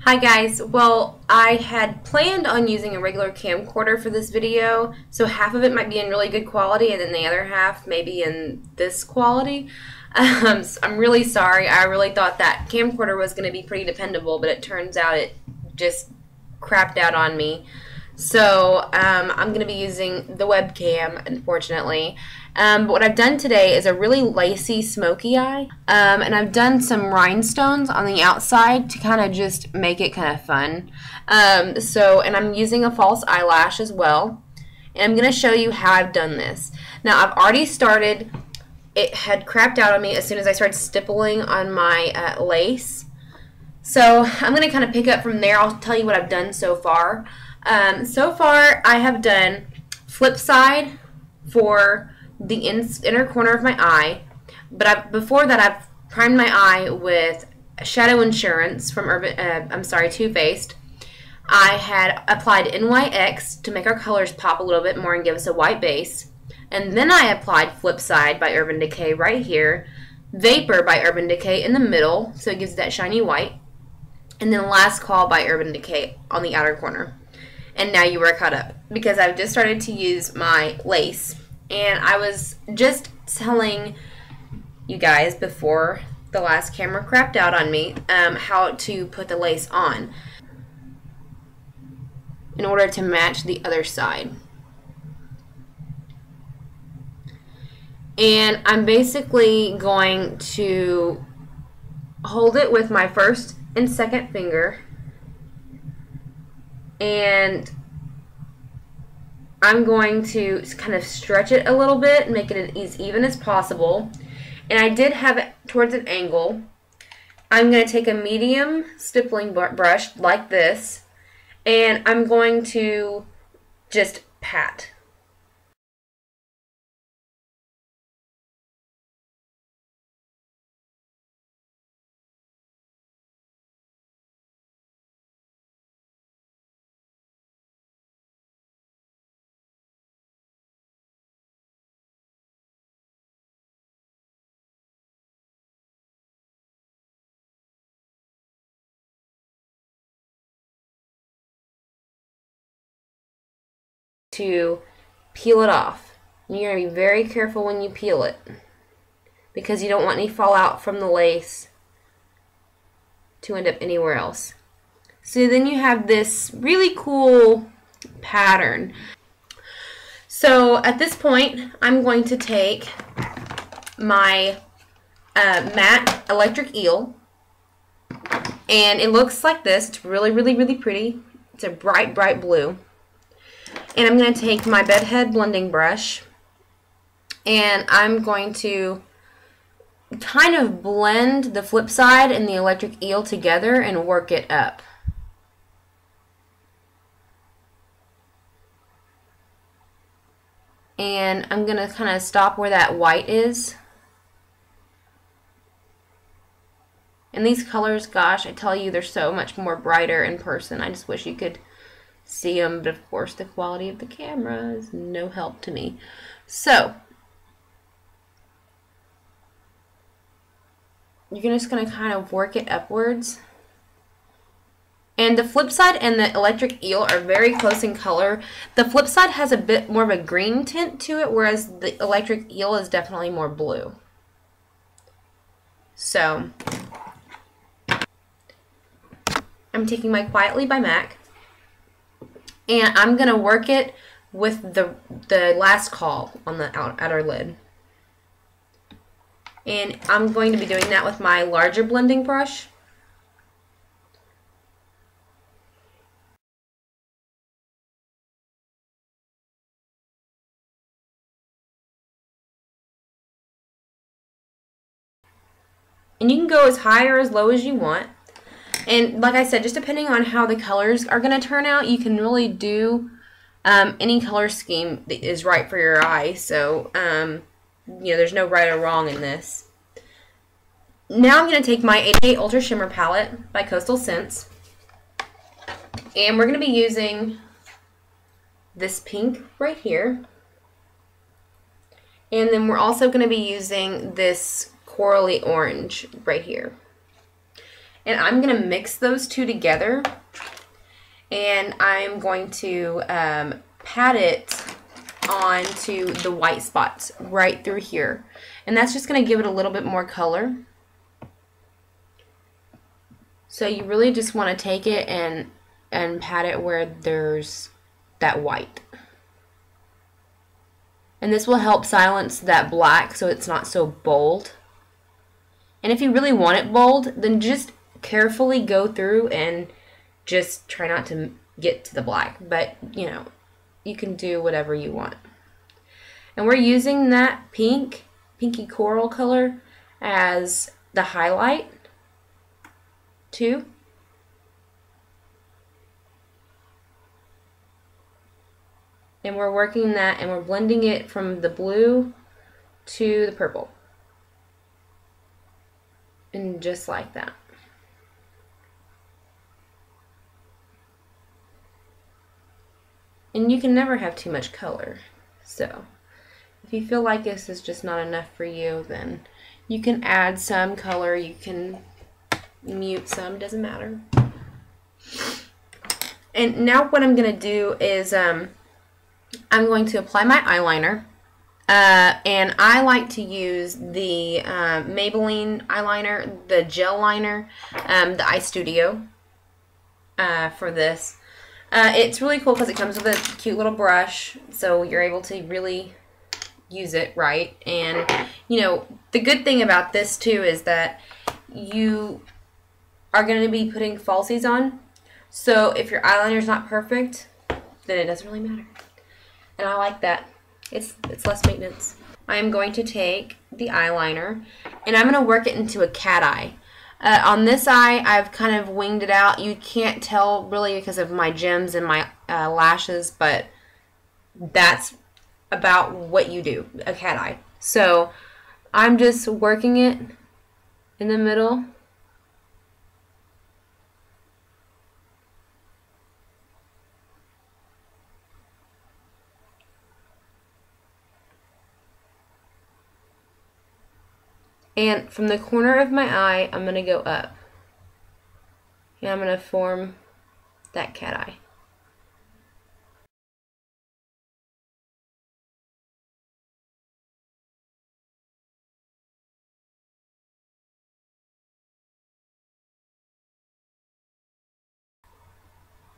Hi guys, well I had planned on using a regular camcorder for this video, so half of it might be in really good quality and then the other half maybe in this quality. So I'm really sorry. I really thought that camcorder was going to be pretty dependable, but it turns out it just crapped out on me. So I'm going to be using the webcam, unfortunately. But what I've done today is a really lacy smoky eye. And I've done some rhinestones on the outside to kind of just make it kind of fun. And I'm using a false eyelash as well. And I'm going to show you how I've done this. Now, I've already started. It had crapped out on me as soon as I started stippling on my lace. So I'm going to kind of pick up from there. I'll tell you what I've done so far. So far, I have done flip side for the inner corner of my eye, but before that, I've primed my eye with Shadow Insurance from Too Faced. I had applied NYX to make our colors pop a little bit more and give us a white base, and then I applied Flip Side by Urban Decay right here, Vapor by Urban Decay in the middle, so it gives that shiny white, and then Last Call by Urban Decay on the outer corner. And now you are caught up because I've just started to use my lace. And I was just telling you guys before the last camera crapped out on me how to put the lace on in order to match the other side. And I'm basically going to hold it with my first and second finger, and I'm going to kind of stretch it a little bit, make it as even as possible. And I did have it towards an angle. I'm going to take a medium stippling brush like this, and I'm going to just pat. To peel it off. And you're going to be very careful when you peel it because you don't want any fallout from the lace to end up anywhere else. So then you have this really cool pattern. So at this point, I'm going to take my matte electric eel, and it looks like this. It's really, really, really pretty. It's a bright, bright blue. And I'm going to take my bedhead blending brush, and I'm going to kind of blend the flip side and the electric eel together and work it up. And I'm going to kind of stop where that white is. And these colors, gosh, I tell you, they're so much more brighter in person. I just wish you could see them, but of course the quality of the camera is no help to me. So you're just going to kind of work it upwards. And the flip side and the electric eel are very close in color. The flip side has a bit more of a green tint to it, whereas the electric eel is definitely more blue. So I'm taking my Quietly by M.A.C, and I'm going to work it with the Last Call on the outer lid. And I'm going to be doing that with my larger blending brush. And you can go as high or as low as you want. And like I said, just depending on how the colors are going to turn out, you can really do any color scheme that is right for your eye. So, you know, there's no right or wrong in this. Now I'm going to take my 88 Ultra Shimmer palette by Coastal Scents. And we're going to be using this pink right here. And then we're also going to be using this corally orange right here. And I'm going to mix those two together, and I'm going to pat it onto the white spots right through here. And that's just going to give it a little bit more color. So you really just want to take it and pat it where there's that white. And this will help silence that black so it's not so bold. And if you really want it bold, then just carefully go through and just try not to get to the black. But, you know, you can do whatever you want. And we're using that pinky coral color as the highlight too. And we're working that, and we're blending it from the blue to the purple. And just like that. And you can never have too much color. So if you feel like this is just not enough for you, then you can add some color. You can mute some, doesn't matter. And now what I'm going to do is I'm going to apply my eyeliner. And I like to use the Maybelline eyeliner, the gel liner, the Eye Studio for this. It's really cool because it comes with a cute little brush, so you're able to really use it right. And, you know, the good thing about this too is that you are going to be putting falsies on. So if your eyeliner is not perfect, then it doesn't really matter. And I like that. It's less maintenance. I am going to take the eyeliner and I'm going to work it into a cat eye. On this eye, I've kind of winged it out. You can't tell really because of my gems and my lashes, but that's about what you do, a cat eye. So I'm just working it in the middle. And from the corner of my eye, I'm going to go up. And I'm going to form that cat eye.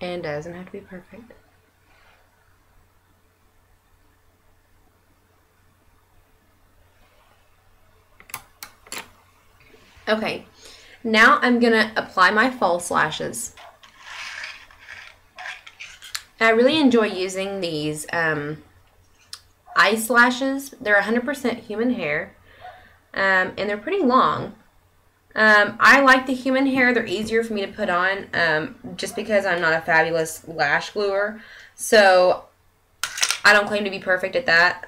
And it doesn't have to be perfect. Okay, now I'm going to apply my false lashes. I really enjoy using these ice lashes. They're 100% human hair, and they're pretty long. I like the human hair. They're easier for me to put on just because I'm not a fabulous lash gluer. So I don't claim to be perfect at that.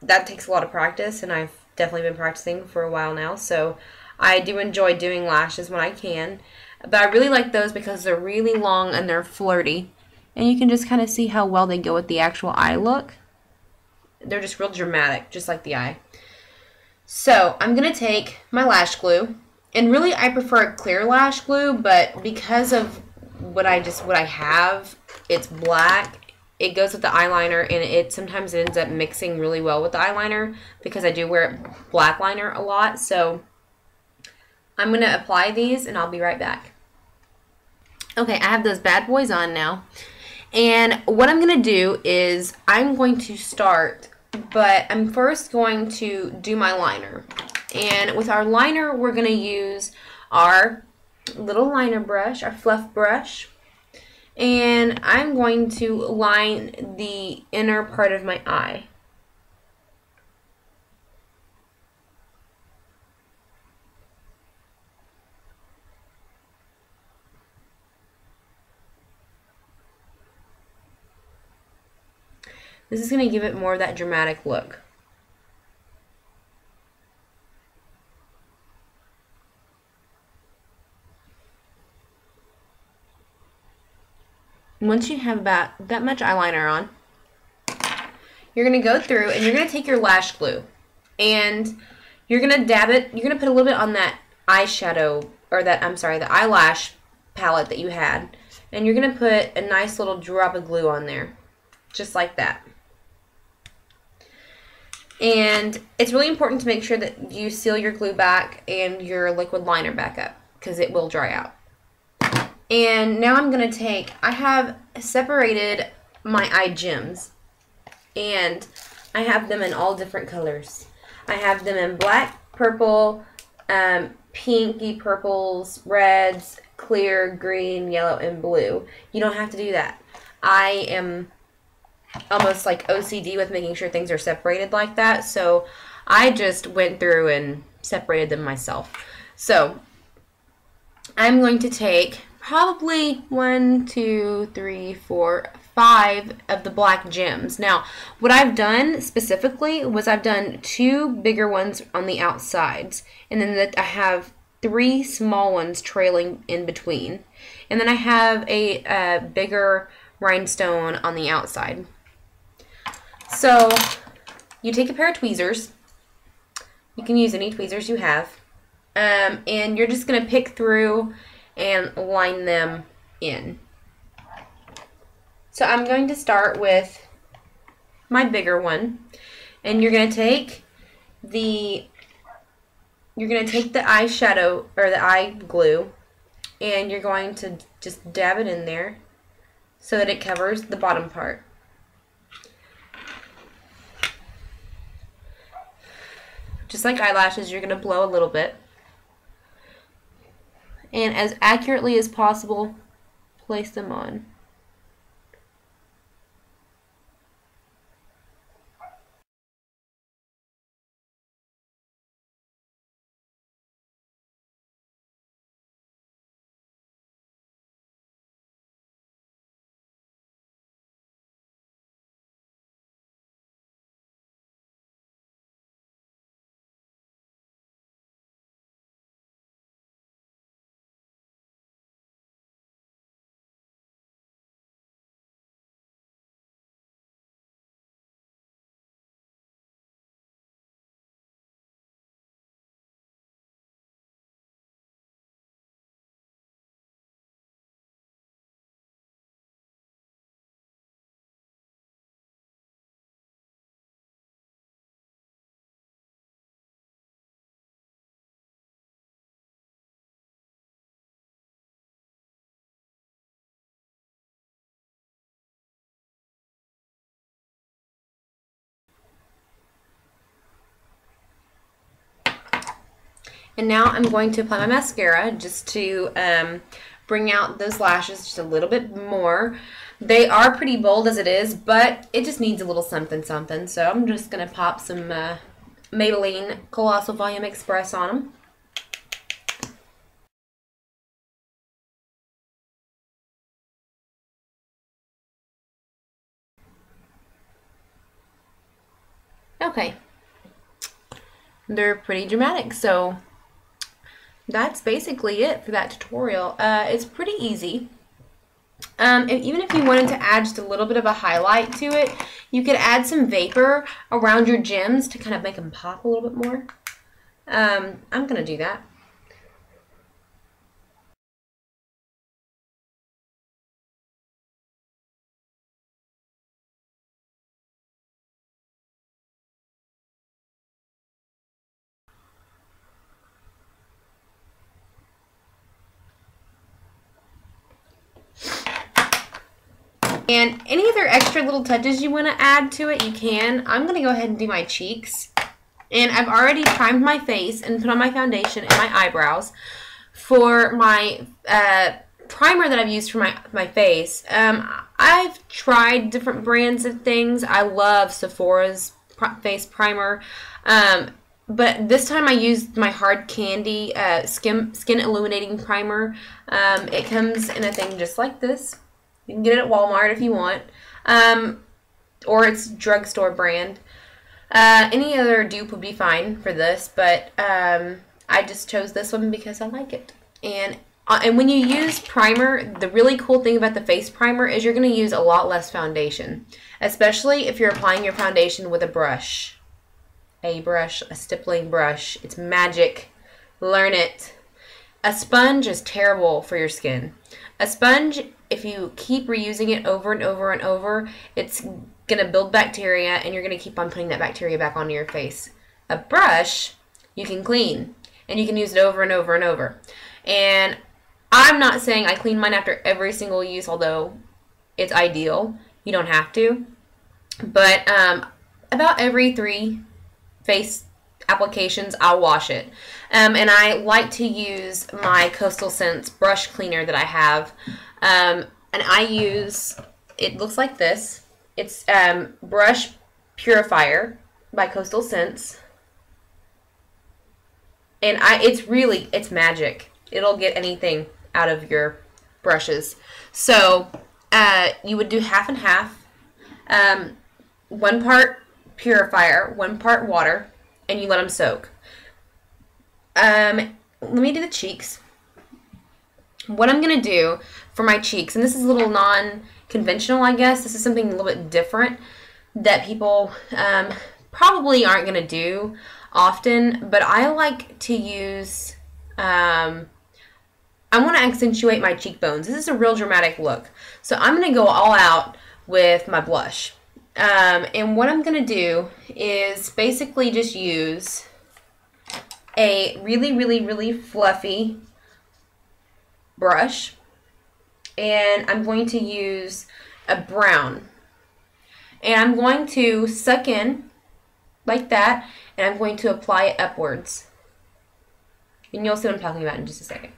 That takes a lot of practice, and I've definitely been practicing for a while now. So I do enjoy doing lashes when I can. But I really like those because they're really long and they're flirty. And you can just kind of see how well they go with the actual eye look. They're just real dramatic, just like the eye. So I'm going to take my lash glue. And really I prefer clear lash glue, but because of what I have, it's black. It goes with the eyeliner, and it sometimes ends up mixing really well with the eyeliner because I do wear black liner a lot. So I'm going to apply these, and I'll be right back. Okay, I have those bad boys on now. And what I'm going to do is I'm going to start, but I'm first going to do my liner. And with our liner, we're going to use our little liner brush, our fluff brush. And I'm going to line the inner part of my eye. This is going to give it more of that dramatic look. Once you have about that much eyeliner on, you're going to go through and you're going to take your lash glue and you're going to dab it. You're going to put a little bit on that eyeshadow or that, I'm sorry, the eyelash palette that you had. And you're going to put a nice little drop of glue on there. Just like that. And it's really important to make sure that you seal your glue back and your liquid liner back up, because it will dry out. And now I'm going to take, I have separated my eye gems, and I have them in all different colors. I have them in black, purple, pinky purples, reds, clear, green, yellow, and blue. You don't have to do that. I am almost like OCD with making sure things are separated like that, so I just went through and separated them myself. So I'm going to take probably 1, 2, 3, 4, 5 of the black gems. Now, what I've done specifically was I've done 2 bigger ones on the outsides, and then I have 3 small ones trailing in between. And then I have a bigger rhinestone on the outside. So, you take a pair of tweezers. You can use any tweezers you have. And you're just going to pick through and line them in. So I'm going to start with my bigger one. And you're going to take the eyeshadow or the eye glue, and you're going to just dab it in there so that it covers the bottom part. Just like eyelashes, you're going to blow a little bit. And as accurately as possible, place them on. And now I'm going to apply my mascara just to bring out those lashes just a little bit more. They are pretty bold as it is, but it just needs a little something something. So I'm just going to pop some Maybelline Colossal Volume Express on them. Okay. They're pretty dramatic, so that's basically it for that tutorial. It's pretty easy. Even if you wanted to add just a little bit of a highlight to it, you could add some vapor around your gems to kind of make them pop a little bit more. I'm going to do that. And any other extra little touches you want to add to it, you can. I'm going to go ahead and do my cheeks. And I've already primed my face and put on my foundation and my eyebrows. For my primer that I've used for my face, I've tried different brands of things. I love Sephora's face primer. But this time I used my Hard Candy Skin Illuminating Primer. It comes in a thing just like this. You can get it at Walmart if you want, or it's drugstore brand. Any other dupe would be fine for this, but I just chose this one because I like it. And when you use primer, the really cool thing about the face primer is you're going to use a lot less foundation, especially if you're applying your foundation with a brush. A stippling brush. It's magic. Learn it. A sponge is terrible for your skin. A sponge, if you keep reusing it over and over and over, it's going to build bacteria and you're going to keep on putting that bacteria back onto your face. A brush, you can clean and you can use it over and over and over. And I'm not saying I clean mine after every single use, although it's ideal. You don't have to. But about every 3 face applications, I'll wash it. And I like to use my Coastal Scents brush cleaner that I have. And I use, it looks like this. It's Brush Purifier by Coastal Scents. And it's magic. It'll get anything out of your brushes. So you would do half and half. 1 part purifier, 1 part water, and you let them soak. Let me do the cheeks. What I'm going to do for my cheeks, and this is a little non-conventional, I guess. This is something a little bit different that people probably aren't going to do often, but I like to use, I want to accentuate my cheekbones. This is a real dramatic look. So I'm going to go all out with my blush. And what I'm going to do is basically just use a really, really, really fluffy brush. And I'm going to use a brown. And I'm going to suck in like that. And I'm going to apply it upwards. And you'll see what I'm talking about in just a second.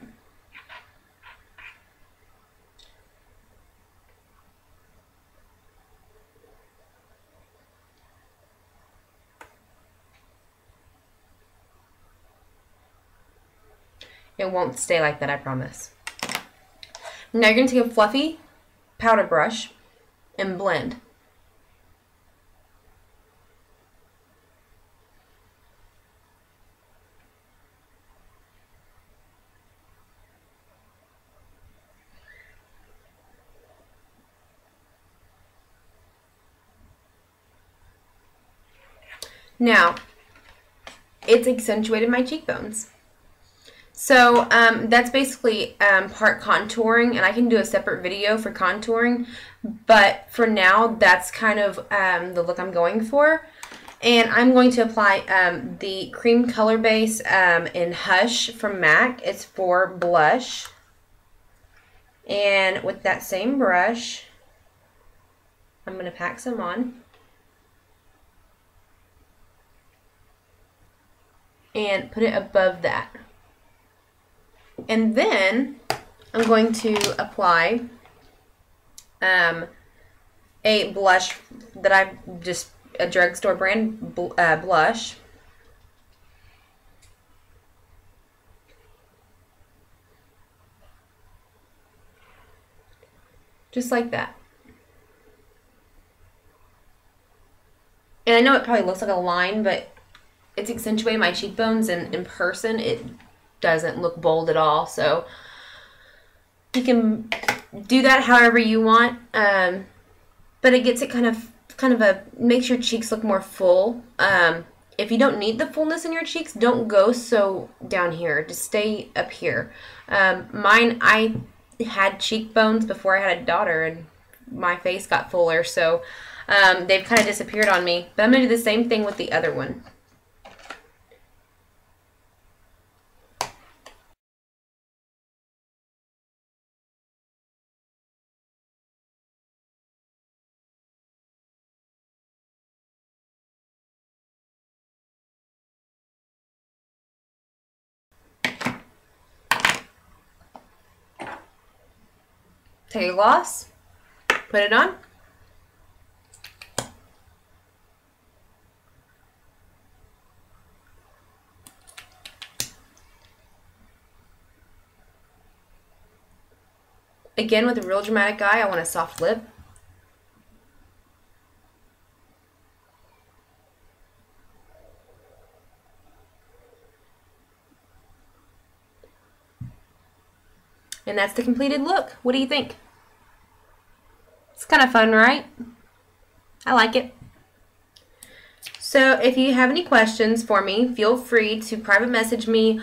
It won't stay like that, I promise. Now you're going to take a fluffy powder brush and blend. Now, it's accentuated my cheekbones. So that's basically part contouring, and I can do a separate video for contouring, but for now that's kind of the look I'm going for. And I'm going to apply the cream color base in Hush from M.A.C. It's for blush. And with that same brush, I'm going to pack some on. And put it above that. And then I'm going to apply a blush that I've just, a drugstore brand blush. Just like that. And I know it probably looks like a line, but it's accentuating my cheekbones, and in person it doesn't look bold at all. So you can do that however you want, but it gets it kind of makes your cheeks look more full. If you don't need the fullness in your cheeks, don't go so down here. Just stay up here. I had cheekbones before I had a daughter, and my face got fuller, so they've kind of disappeared on me. But I'm going to do the same thing with the other one. Take a gloss, put it on. Again, with a real dramatic eye, I want a soft lip. And that's the completed look. What do you think? It's kind of fun, right? I like it. So if you have any questions for me, feel free to private message me.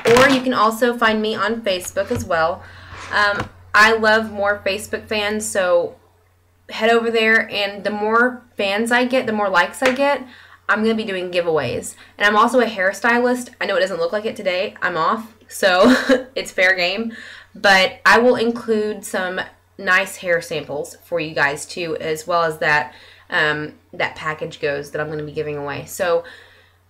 Or you can also find me on Facebook as well. I love more Facebook fans, so head over there, and the more fans I get, the more likes I get, I'm going to be doing giveaways. And I'm also a hairstylist. I know it doesn't look like it today. I'm off, so it's fair game. But I will include some nice hair samples for you guys too, as well as that package goes that I'm going to be giving away. So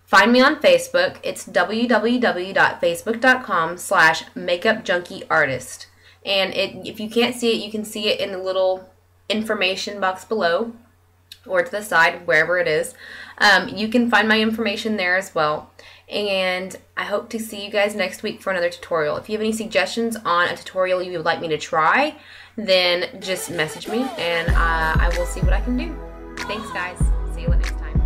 find me on Facebook. It's www.facebook.com/makeupjunkieartist. And if you can't see it, you can see it in the little information box below or to the side, wherever it is. You can find my information there as well. And I hope to see you guys next week for another tutorial. If you have any suggestions on a tutorial you would like me to try, then just message me and I will see what I can do. Thanks, guys. See you next time.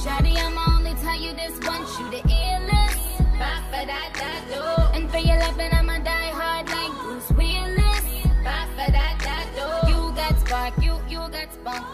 Shawty, I'ma only tell you this once, you the illest. And for your loving, I'ma die hard like Bruce Willis. You got spark, you got spunk.